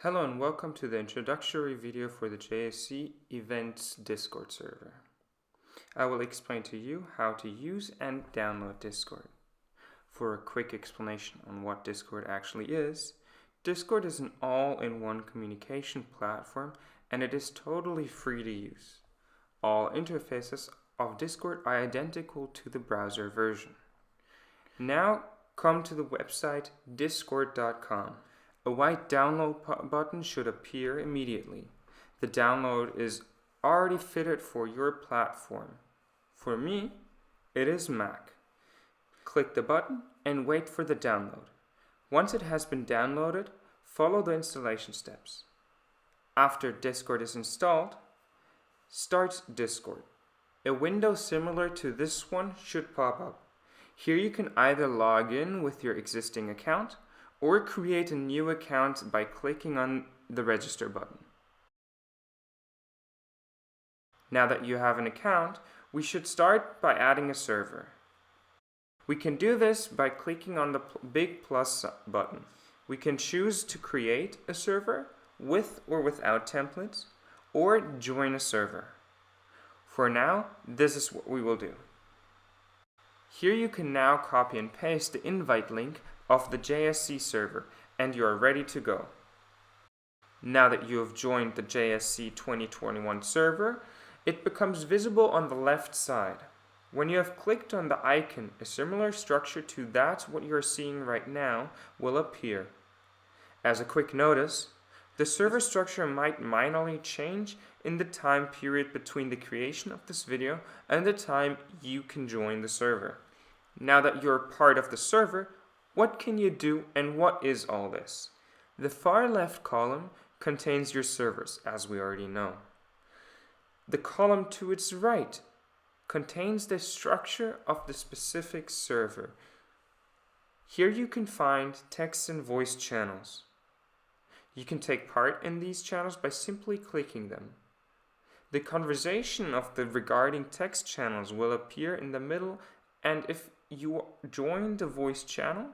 Hello and welcome to the introductory video for the JSC Events Discord server. I will explain to you how to use and download Discord. For a quick explanation on what Discord actually is, Discord is an all-in-one communication platform and it is totally free to use. All interfaces of Discord are identical to the browser version. Now come to the website discord.com. A white download button should appear immediately. The download is already fitted for your platform. For me, it is Mac. Click the button and wait for the download. Once it has been downloaded, follow the installation steps. After Discord is installed, start Discord. A window similar to this one should pop up. Here you can either log in with your existing account or create a new account by clicking on the register button. Now that you have an account, we should start by adding a server. We can do this by clicking on the big plus button. We can choose to create a server with or without templates, or join a server. For now, this is what we will do. Here you can now copy and paste the invite link of the JSC server and you are ready to go. Now that you have joined the JSC 2021 server, it becomes visible on the left side. When you have clicked on the icon, a similar structure to that what you are seeing right now will appear. As a quick notice, the server structure might minorly change in the time period between the creation of this video and the time you can join the server. Now that you're part of the server, what can you do and what is all this? The far left column contains your servers, as we already know. The column to its right contains the structure of the specific server. Here you can find text and voice channels. You can take part in these channels by simply clicking them. The conversation of the regarding text channels will appear in the middle, and if you join the voice channel,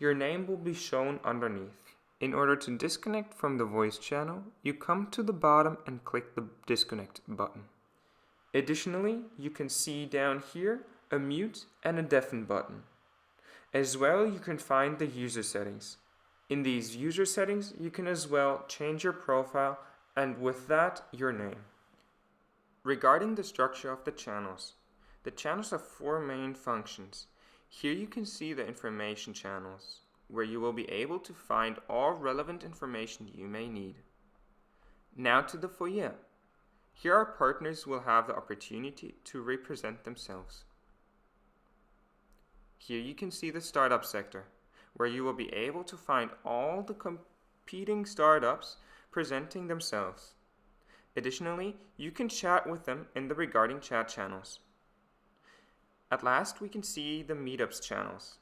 your name will be shown underneath. In order to disconnect from the voice channel, you come to the bottom and click the disconnect button. Additionally, you can see down here a mute and a deafen button. As well, you can find the user settings. In these user settings, you can as well change your profile and with that, your name. Regarding the structure of the channels have four main functions. Here you can see the information channels, where you will be able to find all relevant information you may need. Now to the foyer. Here our partners will have the opportunity to represent themselves. Here you can see the startup sector, where you will be able to find all the competing startups presenting themselves. Additionally, you can chat with them in the regarding chat channels. At last, we can see the meetups channels,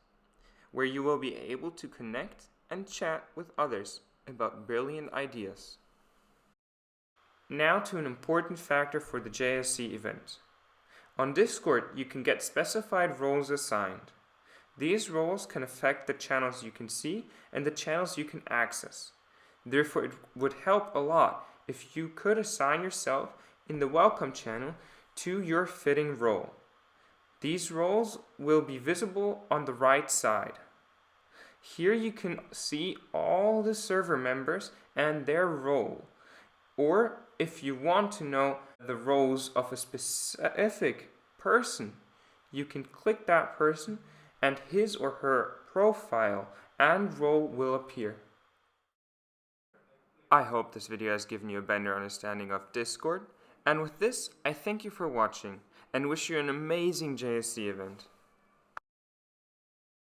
where you will be able to connect and chat with others about brilliant ideas. Now to an important factor for the JSC event. On Discord, you can get specified roles assigned. These roles can affect the channels you can see and the channels you can access. Therefore, it would help a lot if you could assign yourself in the welcome channel to your fitting role. These roles will be visible on the right side. Here you can see all the server members and their role. Or if you want to know the roles of a specific person, you can click that person and his or her profile and role will appear. I hope this video has given you a better understanding of Discord. And with this, I thank you for watching and wish you an amazing JSC event.